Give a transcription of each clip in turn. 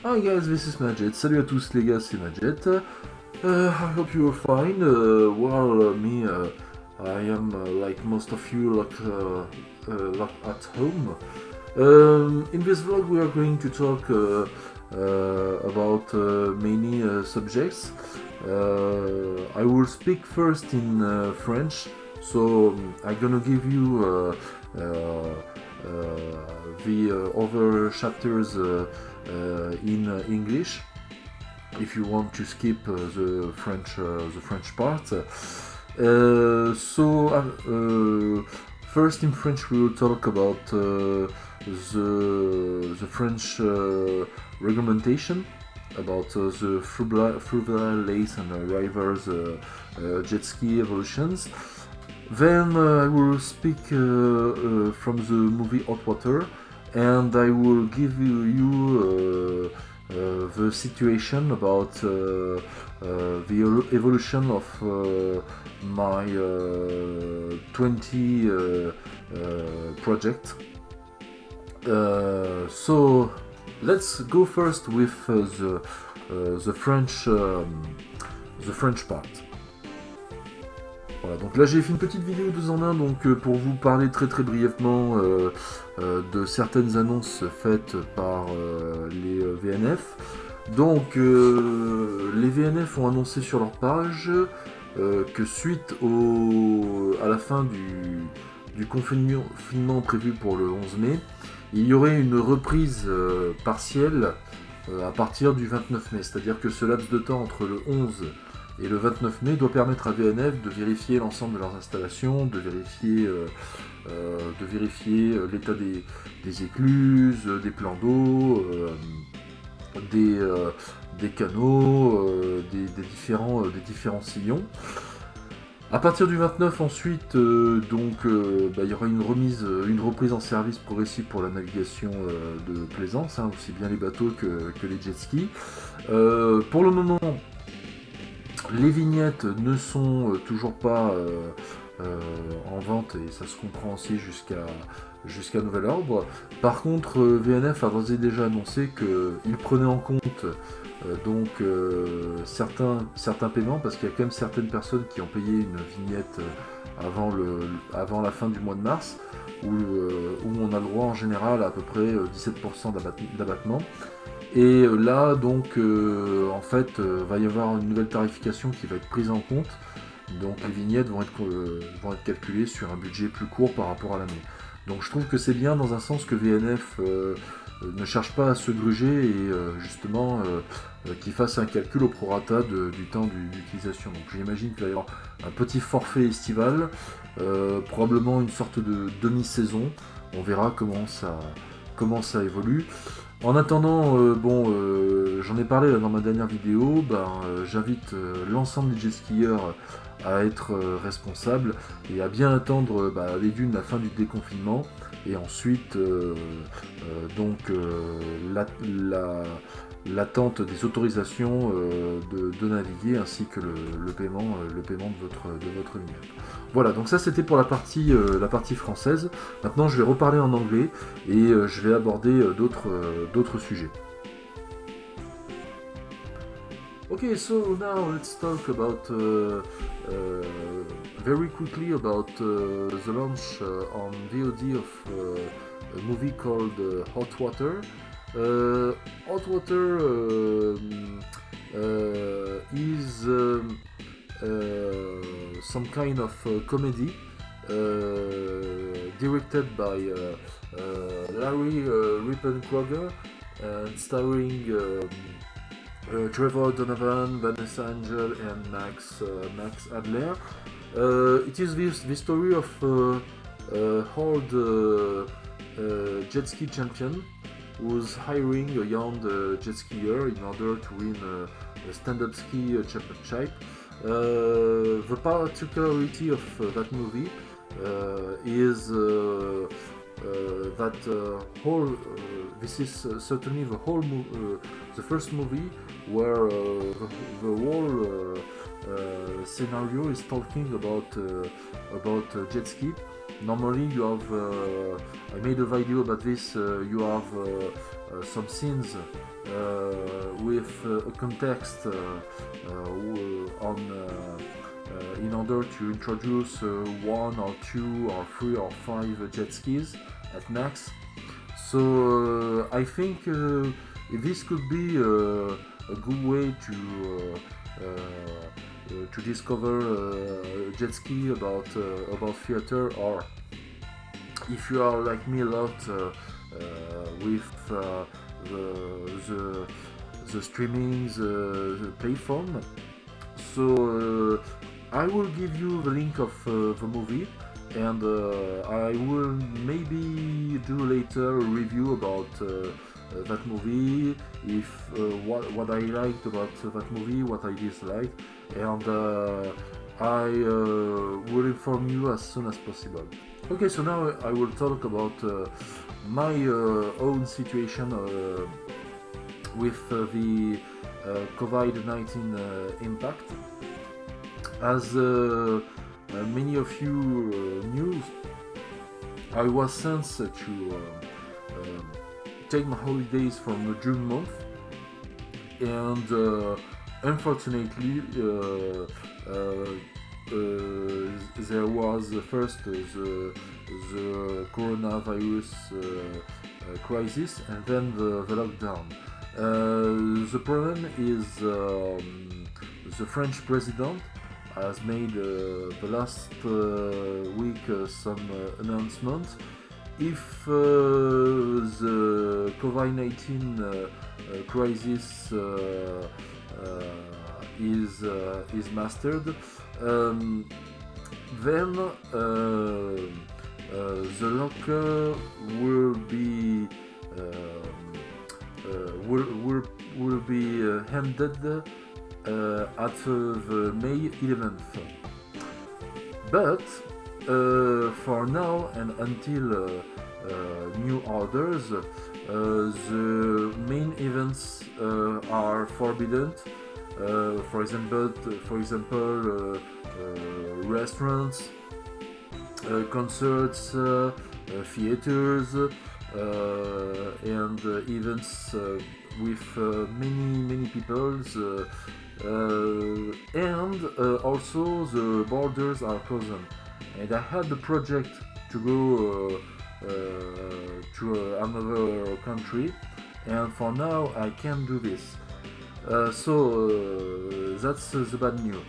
Hi guys, this is Majet. Salut à tous les gars, c'est Majet. I hope you are fine. I am like most of you, like at home. In this vlog, we are going to talk about many subjects. I will speak first in French, so I'm gonna give you the other chapters in English. If you want to skip the French part. First in French we will talk about the French regulation about the Fruval Lace and Rivers jet ski evolutions. Then I will speak from the movie Hot Water, and I will give you the situation about the evolution of my 20 project. So let's go first with the French part. Voilà, donc là j'ai fait une petite vidéo 2 en 1 donc, pour vous parler très brièvement de certaines annonces faites par les VNF. Donc les VNF ont annoncé sur leur page que suite à la fin du confinement prévu pour le 11 mai, il y aurait une reprise partielle à partir du 29 mai. C'est-à-dire que ce laps de temps entre le 11 et le 29 mai doit permettre à VNF de vérifier l'ensemble de leurs installations, de vérifier l'état des écluses, des plans d'eau, des canaux, des différents sillons. À partir du 29 ensuite, il y aura une reprise en service progressive pour la navigation de plaisance, aussi bien les bateaux que les jet skis. Pour le moment, les vignettes ne sont toujours pas en vente et ça se comprend aussi jusqu'à nouvel ordre. Par contre, VNF a d'ores et déjà annoncé qu'il prenait en compte certains paiements, parce qu'il y a quand même certaines personnes qui ont payé une vignette avant la fin du mois de mars, où on a le droit en général à peu près 17% d'abattement. Et là, donc, en fait, va y avoir une nouvelle tarification qui va être prise en compte. Donc les vignettes vont être calculées sur un budget plus court par rapport à l'année. Donc je trouve que c'est bien dans un sens que VNF ne cherche pas à se gruger et justement qu'il fasse un calcul au prorata du temps d'utilisation. Donc j'imagine qu'il va y avoir un petit forfait estival, probablement une sorte de demi-saison. On verra comment ça évolue. En attendant, j'en ai parlé là, dans ma dernière vidéo, j'invite l'ensemble des jet skieurs à être responsables et à bien attendre les dunes, la fin du déconfinement, et ensuite l'attente des autorisations de naviguer, ainsi que le paiement de votre vignette. Voilà, donc ça c'était pour la partie française. Maintenant je vais reparler en anglais et je vais aborder d'autres sujets. Okay, so now let's talk about very quickly about the launch on VOD of a movie called Hot Water. Hot Water is some kind of comedy directed by Larry Rippenkroger and starring Trevor Donovan, Vanessa Angel, and Max Adler. It is the story of old jet ski champion who's hiring a young jet skier in order to win a stand-up ski championship. The particularity of that movie is this is certainly the first movie where the whole scenario is talking about jet ski, normally you have, I made a video about this, you have some scenes with a context on in order to introduce 1 or 2 or 3 or 5 jet skis at max. So I think this could be a good way to discover jet ski about theater, or if you are like me a lot with the streaming, the platform. So I will give you the link of the movie, and I will maybe do later a review about that movie, if what I liked about that movie, what I disliked, and I will inform you as soon as possible. Okay, so now I will talk about my own situation with the COVID-19 impact. As many of you knew, I was sent to take my holidays from the June month, and unfortunately there was first the coronavirus crisis, and then the lockdown. The problem is the French president has made the last week some announcements. If the COVID-19 crisis is mastered, then the locker will be ended at the May 11th. But for now and until new orders, the main events are forbidden. For example, restaurants, concerts, theaters, and events with many people. And also the borders are closed. And I had the project to go to another country, and for now I can't do this. So that's the bad news.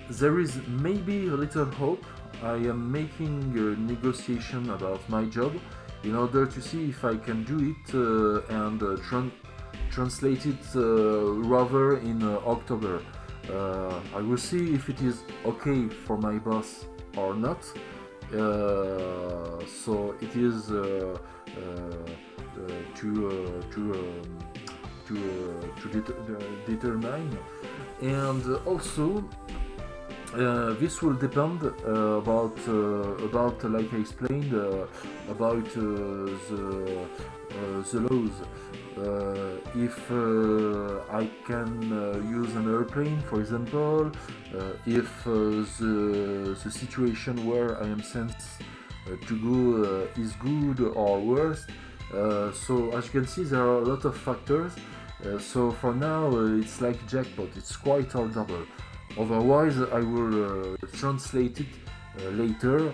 There is maybe a little hope. I am making a negotiation about my job in order to see if I can do it and translate it rather in October. I will see if it is okay for my boss or not. So it is to determine, and also this will depend about like I explained about the laws. If I can use an airplane, for example, if the situation where I am sent to go is good or worse. So as you can see, there are a lot of factors. So for now, it's like jackpot. It's quite affordable. Otherwise, I will translate it later,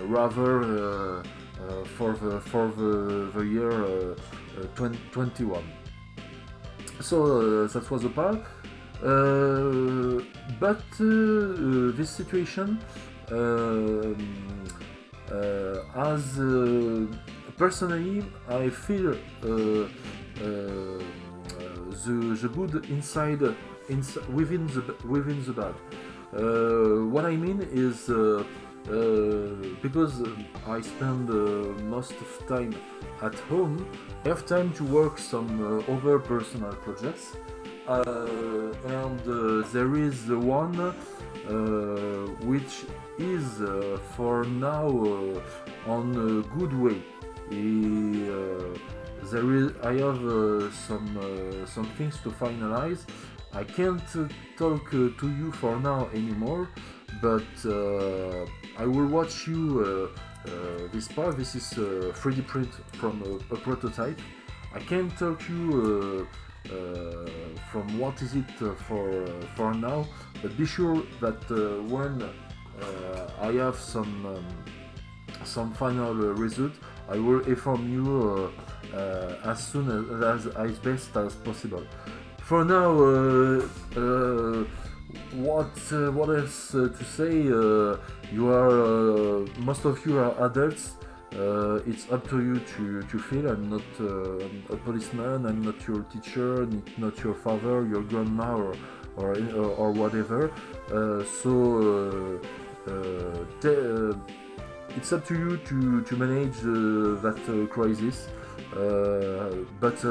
rather for the year 2021. So that was a part. But this situation as personally, I feel the good inside within the bad. What I mean is because I spend most of time at home, I have time to work some other personal projects, and there is one which is for now on a good way. I have some things to finalize. I can't talk to you for now anymore, but I will watch you this part. This is 3D print from a prototype. I can't tell you from what is it for now, but be sure that when I have some final result, I will inform you as soon as best as possible. For now, what else to say? You are most of you are adults. It's up to you to feel. I'm not a policeman. I'm not your teacher. Not your father, your grandma, or whatever. It's up to you to manage that crisis. But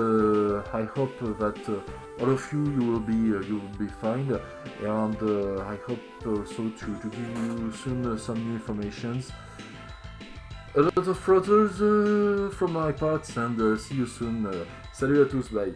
I hope that all of you will be fine, and I hope also to give you soon some new informations. A lot of photos from my part, and see you soon. Salut à tous, bye.